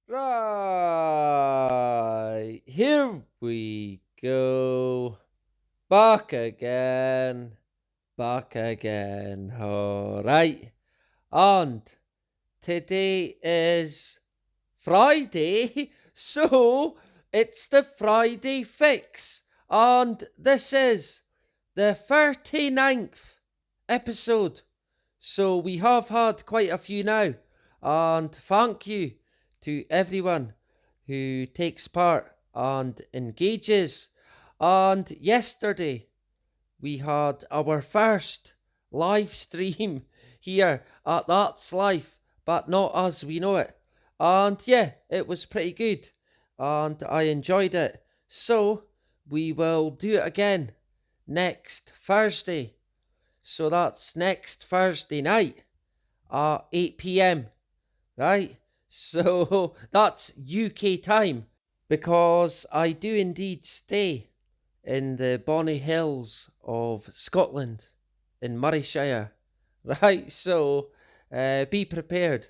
Right, here we go. Back again. Back again. Alright. And today is Friday. So it's the Friday fix. And this is the 39th episode. So we have had quite a few now. And thank you to everyone who takes part and engages. And yesterday we had our first live stream here at That's Life, but not as we know it. And yeah, it was pretty good and I enjoyed it. So we will do it again next Thursday. So that's next Thursday night at 8 p.m. Right? So that's UK time because I do indeed stay in the bonny hills of Scotland in Murrayshire. Right? So be prepared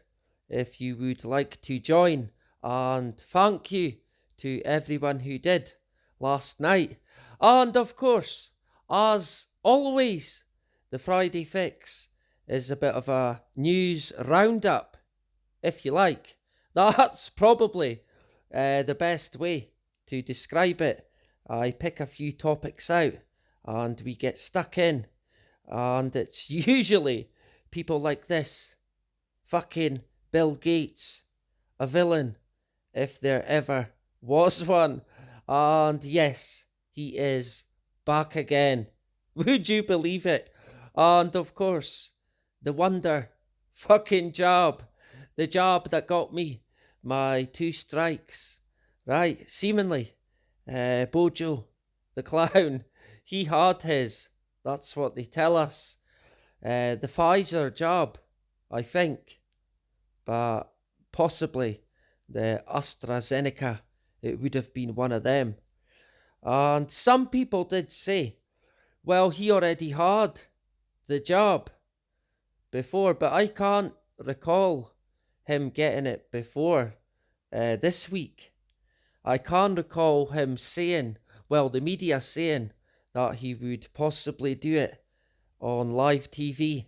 if you would like to join. And thank you to everyone who did last night. And of course, as always, the Friday Fix is a bit of a news roundup, if you like. That's probably the best way to describe it. I pick a few topics out and we get stuck in. And it's usually people like this. Fucking Bill Gates, a villain, if there ever was one. And yes, he is back again. Would you believe it? And of course, the wonder fucking job. The job that got me my 2 strikes. Right, seemingly. Bojo, the clown, he had his. That's what they tell us. The Pfizer job, I think. But possibly the AstraZeneca, it would have been one of them. And some people did say, well, he already had the job before, but I can't recall him getting it before this week. I can't recall him saying, well, the media saying that he would possibly do it on live TV.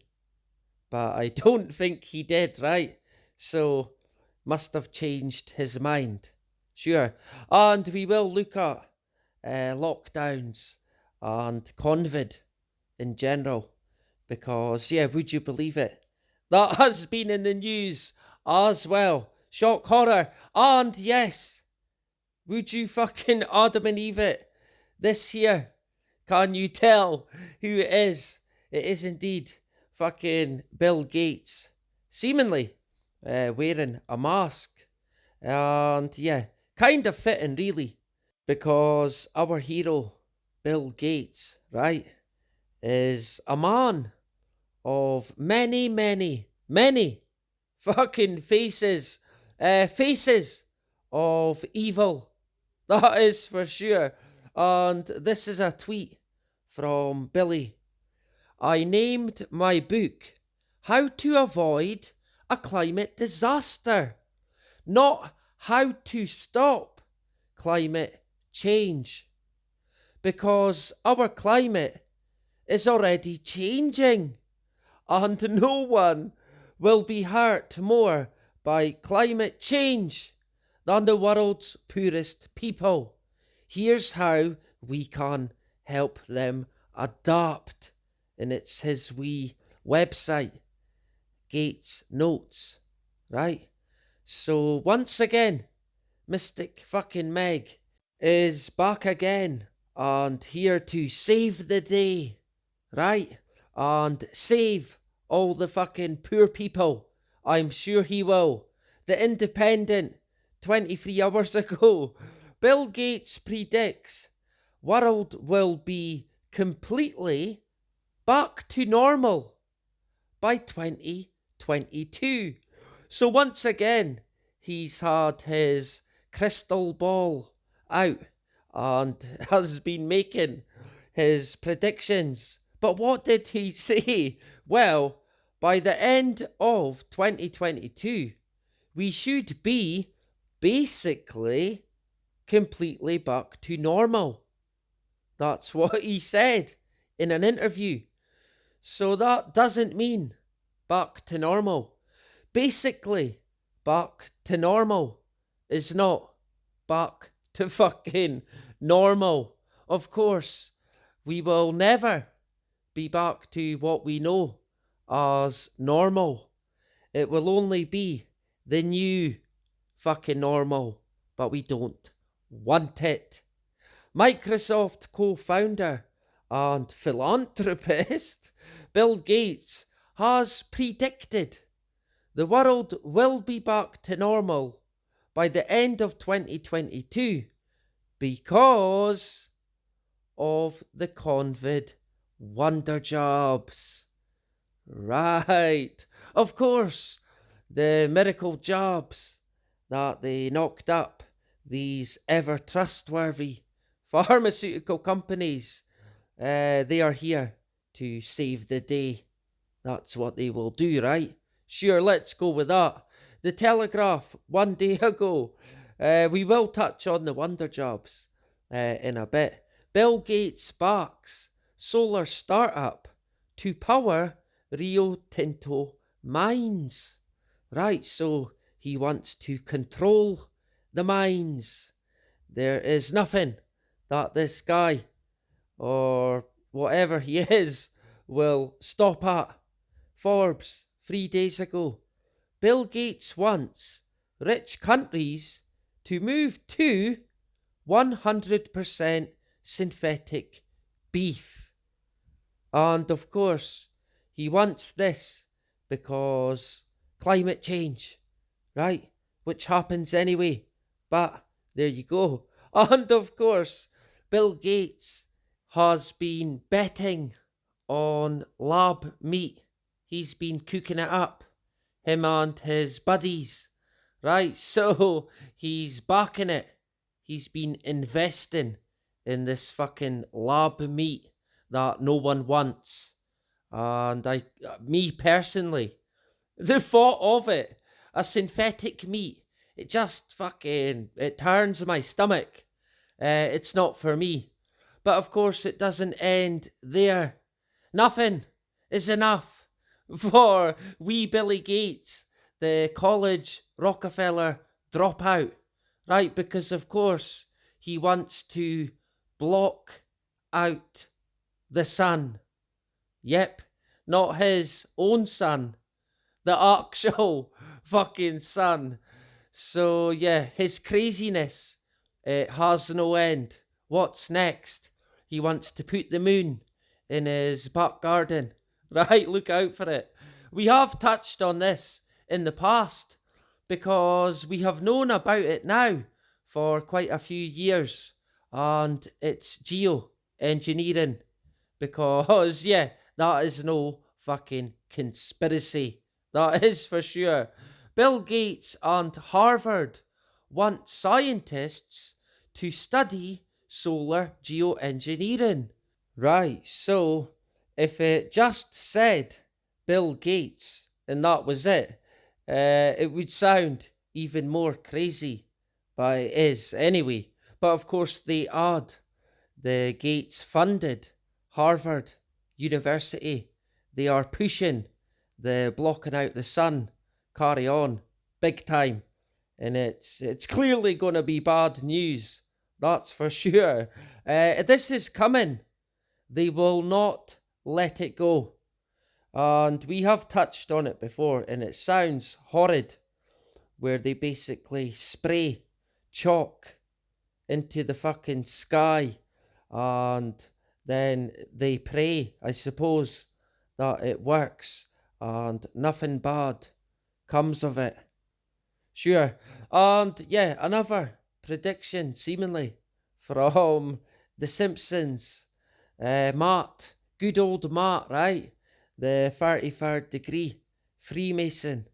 But I don't think he did, right? So, must have changed his mind. Sure. And we will look at lockdowns and COVID in general. Because, yeah, would you believe it? That has been in the news as well. Shock horror. And yes, would you fucking Adam and Eve it? This here, can you tell who it is? It is indeed fucking Bill Gates. Seemingly wearing a mask. And yeah, kind of fitting really. Because our hero, Bill Gates, right, is a man of many, many, many fucking faces. Faces of evil. That is for sure. And this is a tweet from Billy. I named my book How to Avoid a Climate Disaster, not How to Stop Climate Change. Because our climate is already changing, and no one will be hurt more by climate change than the world's poorest people. Here's how we can help them adapt. And it's his wee website, Gates Notes, right? So once again, Mystic fucking Meg is back again and here to save the day, right? And save all the fucking poor people. I'm sure he will. The Independent, 23 hours ago, Bill Gates predicts world will be completely back to normal by 2022. So once again, he's had his crystal ball out and has been making his predictions. But what did he say? Well, by the end of 2022, we should be basically completely back to normal. That's what he said in an interview. So that doesn't mean back to normal. Basically, back to normal is not back to fucking normal. Of course, we will never be back to what we know as normal. It will only be the new fucking normal, but we don't want it. Microsoft co-founder and philanthropist Bill Gates has predicted the world will be back to normal by the end of 2022 because of the COVID wonder jobs. Right. Of course, the miracle jobs that they knocked up these ever trustworthy pharmaceutical companies, they are here to save the day. That's what they will do, right? Sure, let's go with that. The Telegraph, one day ago. We will touch on the wonder jobs in a bit. Bill Gates backs solar startup to power Rio Tinto mines. Right, so he wants to control the mines. There is nothing that this guy, or whatever he is, will stop at. Forbes, 3 days ago. Bill Gates wants rich countries to move to 100% synthetic beef. And of course, he wants this because climate change, right? Which happens anyway. But there you go. And of course, Bill Gates has been betting on lab meat. He's been cooking it up, him and his buddies, right? So he's backing it. He's been investing in this fucking lab meat that no one wants. And me personally, the thought of it, a synthetic meat, it just fucking, it turns my stomach. It's not for me. But of course it doesn't end there. Nothing is enough for wee Billy Gates, the college Rockefeller dropout, right? Because of course he wants to block out the sun. Yep, not his own sun, the actual fucking sun. So yeah, his craziness, it has no end. What's next? He wants to put the moon in his back garden. Right, look out for it. We have touched on this in the past because we have known about it now for quite a few years, and it's geoengineering because, yeah, that is no fucking conspiracy. That is for sure. Bill Gates and Harvard want scientists to study solar geoengineering. Right, so if it just said Bill Gates and that was it, it would sound even more crazy, but it is anyway. But of course they add the Gates funded Harvard University. They are pushing the blocking out the sun, carry on, big time. And it's clearly going to be bad news, that's for sure. This is coming. They will not let it go. And we have touched on it before, and it sounds horrid, where they basically spray chalk into the fucking sky, and then they pray, I suppose, that it works, and nothing bad comes of it. Sure. And yeah, another prediction, seemingly, from The Simpsons. Matt, good old Matt, right? The 33rd degree Freemason,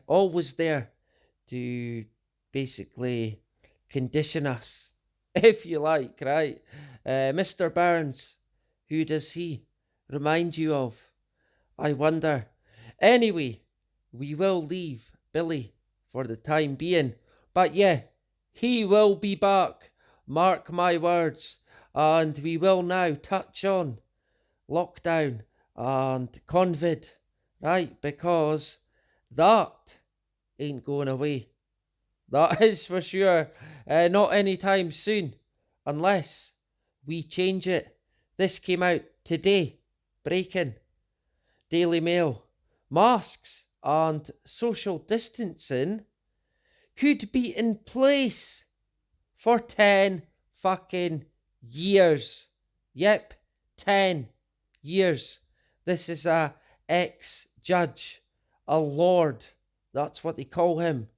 always there to basically condition us, if you like, right? Mr. Burns, who does he remind you of? I wonder. Anyway, we will leave Billy for the time being, But yeah, he will be back. Mark my words. And we will now touch on lockdown and COVID, right? Because that ain't going away. That is for sure. Not anytime soon, unless we change it. This came out today. Breaking. Daily Mail. Masks and social distancing could be in place for 10 fucking years. Yep, 10 years. This is a ex-judge, a lord, that's what they call him.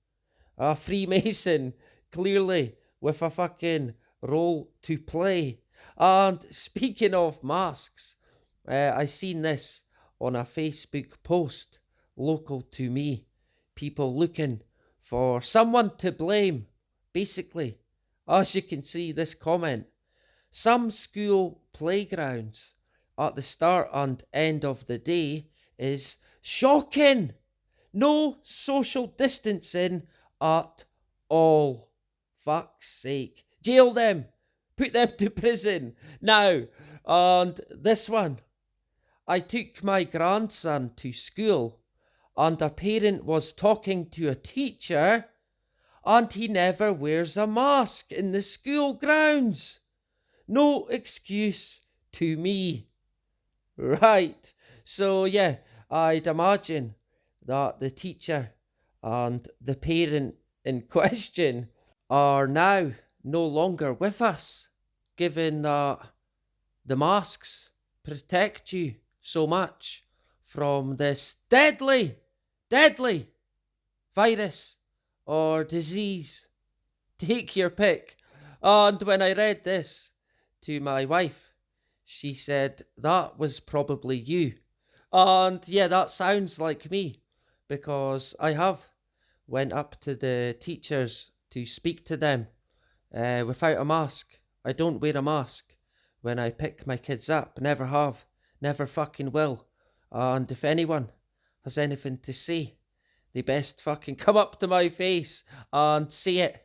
A Freemason, clearly, with a fucking role to play. And speaking of masks, I seen this on a Facebook post local to me. People looking for someone to blame, basically. As you can see, this comment. Some school playgrounds at the start and end of the day is shocking. No social distancing at all. Fuck's sake. Jail them. Put them to prison. Now, and this one. I took my grandson to school and a parent was talking to a teacher and he never wears a mask in the school grounds. No excuse to me. Right. So yeah, I'd imagine that the teacher and the parent in question are now no longer with us, given that the masks protect you so much from this deadly virus or disease. Take your pick. And when I read this to my wife, she said, that was probably you. And yeah, that sounds like me, because I have went up to the teachers to speak to them without a mask. I don't wear a mask when I pick my kids up. Never have. Never fucking will. And if anyone has anything to say, they best fucking come up to my face and say it.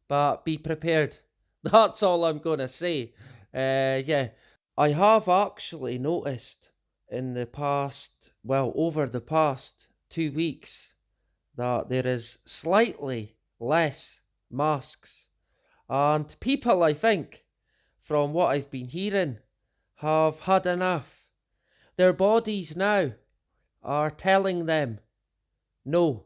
But be prepared. That's all I'm going to say. Yeah, I have actually noticed in the past, well, over the past 2 weeks, that there is slightly less masks. And people, I think, from what I've been hearing, have had enough. Their bodies now are telling them, no,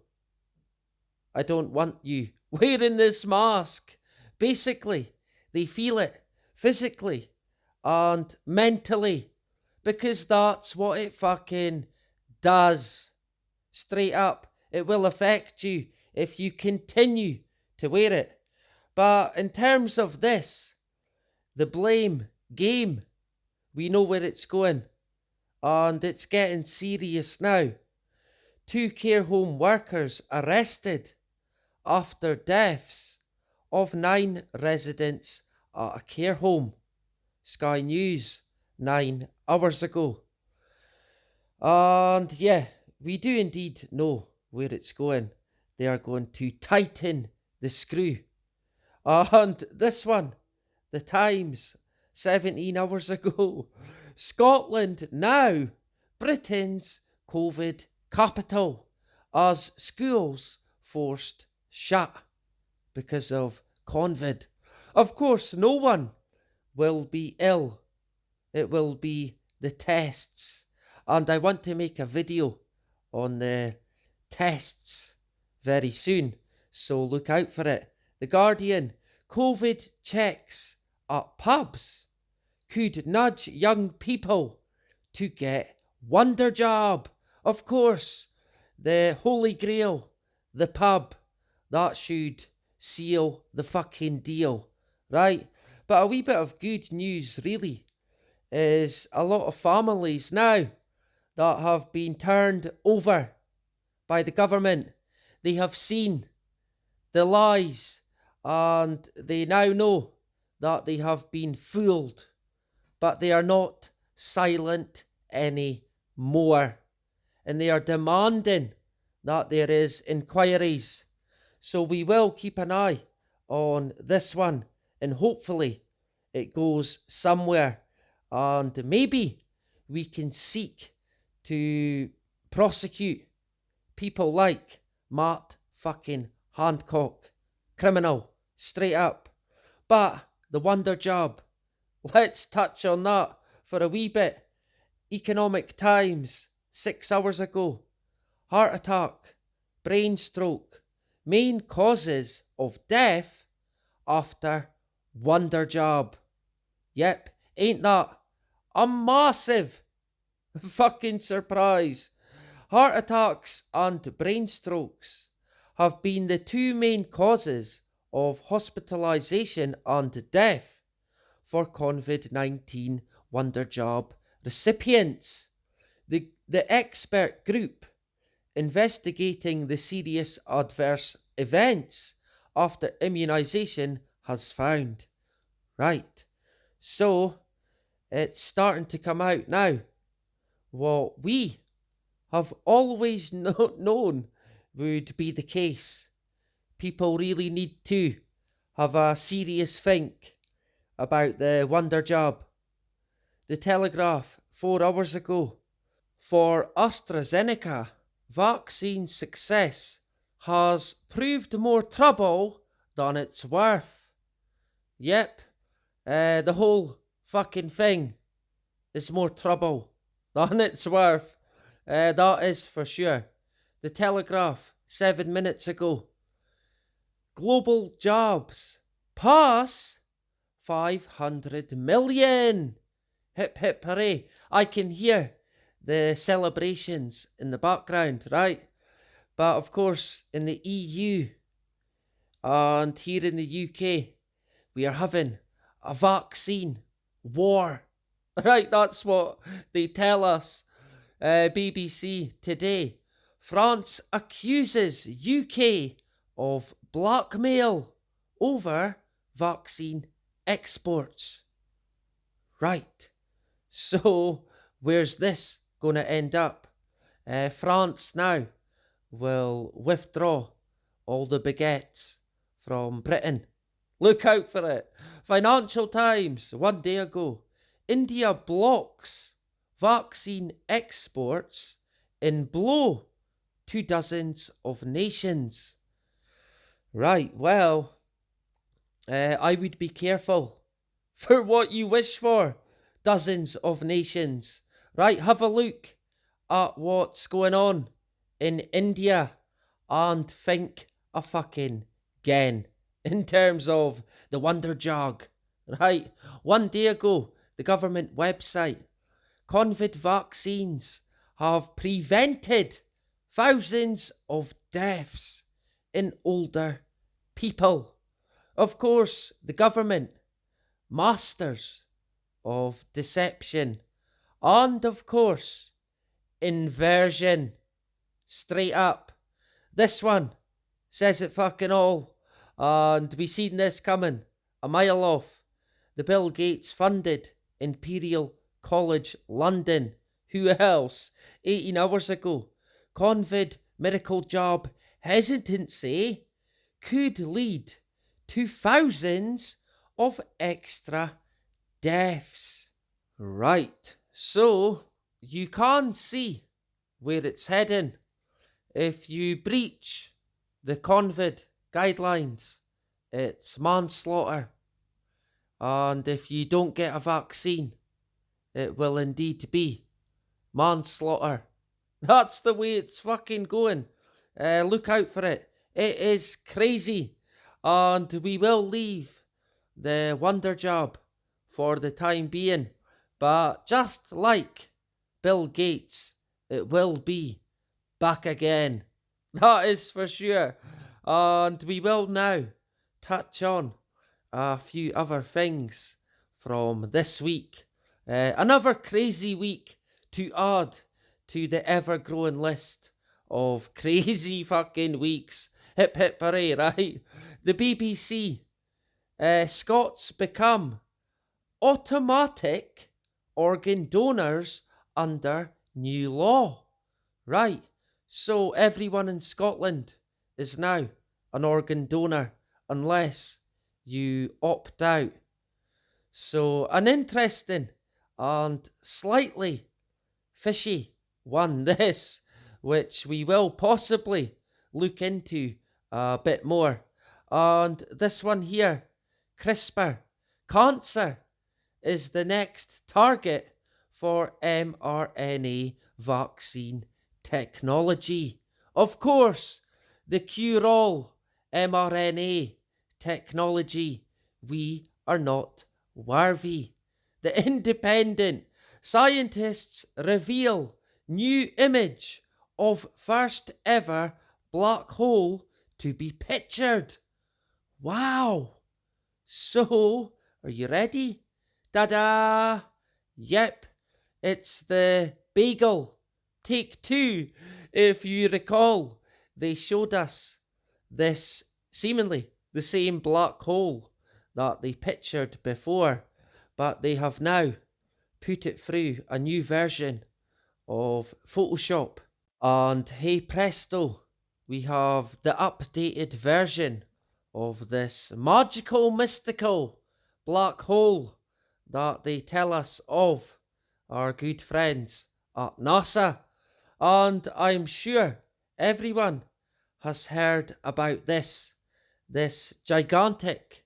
I don't want you wearing this mask. Basically, they feel it physically and mentally, because that's what it fucking does. Straight up, it will affect you if you continue to wear it. But in terms of this, the blame game, we know where it's going. And it's getting serious now. 2 care home workers arrested after deaths of 9 residents at a care home. Sky News, 9 hours ago. And yeah, we do indeed know where it's going. They are going to tighten the screw. And this one, the Times, 17 hours ago. Scotland now, Britain's COVID capital, as schools forced shut because of COVID. Of course, no one will be ill. It will be the tests. And I want to make a video on the tests very soon, so look out for it. The Guardian, COVID checks at pubs could nudge young people to get Wonder Job. Of course, the Holy Grail, the pub, that should seal the fucking deal, right? But a wee bit of good news, really, is a lot of families now that have been turned over by the government. They have seen the lies and they now know that they have been fooled. But they are not silent anymore. And they are demanding that there is inquiries. So we will keep an eye on this one, and hopefully it goes somewhere, and maybe we can seek to prosecute people like Matt fucking Hancock. Criminal, straight up. But the wonder job, let's touch on that for a wee bit. Economic Times, 6 hours ago. Heart attack, brain stroke, main causes of death after wonder job. Yep, ain't that a massive fucking surprise? Heart attacks and brain strokes have been the two main causes of hospitalisation and death for COVID-19 wonder job recipients. The expert group investigating the serious adverse events after immunisation has found. Right, so it's starting to come out now. What we have always known would be the case. People really need to have a serious think about the wonder job. The Telegraph, 4 hours ago. For AstraZeneca, vaccine success has proved more trouble than it's worth. Yep, the whole fucking thing is more trouble than it's worth. That is for sure. The Telegraph, 7 minutes ago. Global jobs pass 500 million. Hip hip hooray. I can hear the celebrations in the background, right? But of course, in the EU and here in the UK, we are having a vaccine war. Right, that's what they tell us. BBC today. France accuses UK of blackmail over vaccine exports. Right, so where's this going to end up? France now will withdraw all the baguettes from Britain. Look out for it. Financial Times, 1 day ago. India blocks vaccine exports in blow to dozens of nations. Right, well, I would be careful for what you wish for, dozens of nations. Right, have a look at what's going on in India and think a fucking again in terms of the wonder jog. Right, 1 day ago, the government website, COVID vaccines have prevented thousands of deaths in older people. Of course, the government, masters of deception, and of course, inversion. Straight up. This one says it fucking all, and we seen this coming a mile off. The Bill Gates funded Imperial College London. Who else? 18 hours ago. COVID miracle job hesitancy could lead to thousands of extra deaths. Right, so you can see where it's heading. If you breach the COVID guidelines, it's manslaughter. And if you don't get a vaccine, it will indeed be manslaughter. That's the way it's fucking going. Look out for it. It is crazy. And we will leave the wonder job for the time being. But just like Bill Gates, it will be back again. That is for sure. And we will now touch on a few other things from this week. Another crazy week to add to the ever-growing list of crazy fucking weeks. Hip hip hooray, right? The BBC, Scots become automatic organ donors under new law. Right, so everyone in Scotland is now an organ donor unless you opt out. So, an interesting and slightly fishy one, this, which we will possibly look into a bit more. And this one here, CRISPR, cancer, is the next target for mRNA vaccine technology. Of course, the cure-all mRNA technology, we are not worthy. The independent scientists reveal new image of first ever black hole to be pictured. Wow! So, are you ready? Ta-da! Yep, it's the bagel. Take two. If you recall, they showed us this seemingly the same black hole that they pictured before, but they have now put it through a new version of Photoshop. And hey presto, we have the updated version of this magical, mystical black hole that they tell us of, our good friends at NASA. And I'm sure everyone has heard about this gigantic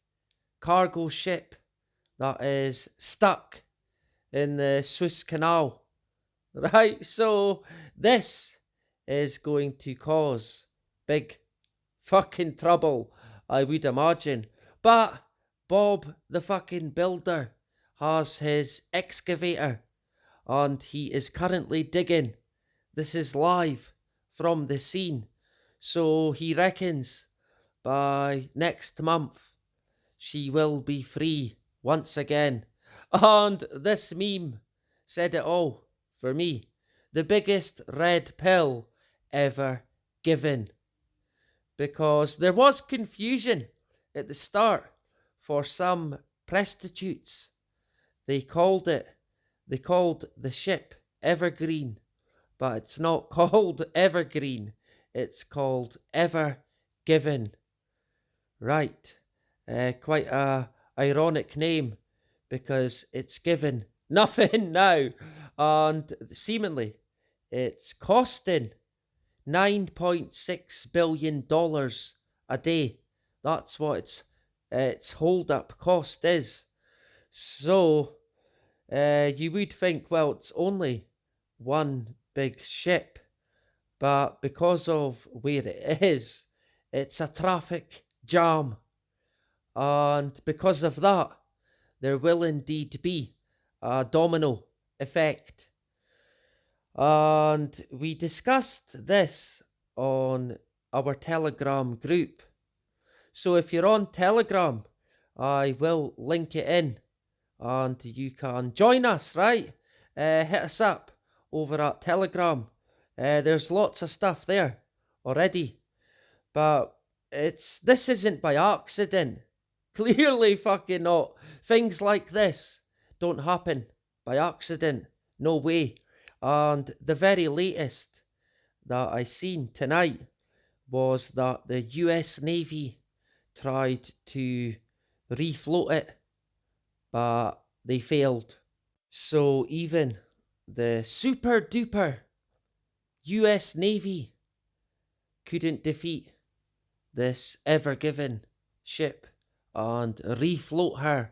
cargo ship that is stuck in the Suez Canal. Right, so this is going to cause big fucking trouble, I would imagine. But Bob the fucking builder has his excavator and he is currently digging. This is live from the scene. So he reckons by next month she will be free once again. And this meme said it all for me. The biggest red pill ever given. Because there was confusion at the start for some prostitutes. They called the ship Evergreen, but it's not called Evergreen. It's called Ever Given. Right. Quite a ironic name because it's given nothing now. And seemingly it's costing $9.6 billion a day. That's what its hold-up cost is. So you would think, well, it's only one big ship. But because of where it is, it's a traffic jam. And because of that, there will indeed be a domino effect. And we discussed this on our Telegram group. So if you're on Telegram, I will link it in and you can join us, right? Hit us up over at Telegram. There's lots of stuff there already. But this isn't by accident. Clearly fucking not. Things like this don't happen by accident. No way. And the very latest that I seen tonight was that the US Navy tried to refloat it, but they failed. So even the super duper US Navy couldn't defeat this Ever Given ship and refloat her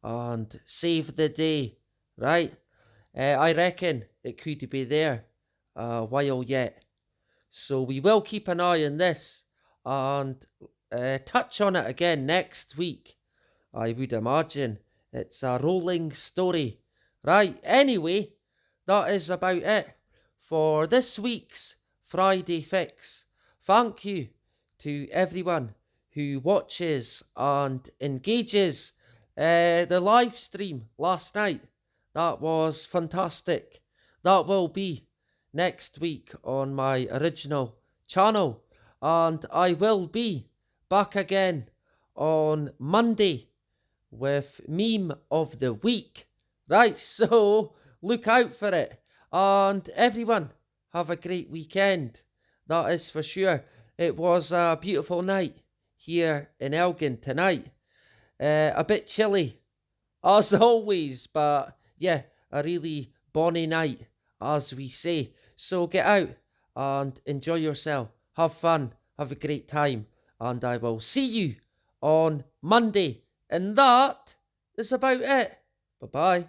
and save the day, right? I reckon it could be there a while yet. So we will keep an eye on this and touch on it again next week. I would imagine it's a rolling story. Right, anyway, that is about it for this week's Friday Fix. Thank you to everyone who watches and engages the live stream last night. That was fantastic. That will be next week on my original channel. And I will be back again on Monday with Meme of the Week. Right, so look out for it. And everyone, have a great weekend. That is for sure. It was a beautiful night here in Elgin tonight. A bit chilly, as always, but yeah, a really bonny night, as we say. So get out and enjoy yourself. Have fun. Have a great time. And I will see you on Monday. And that is about it. Bye-bye.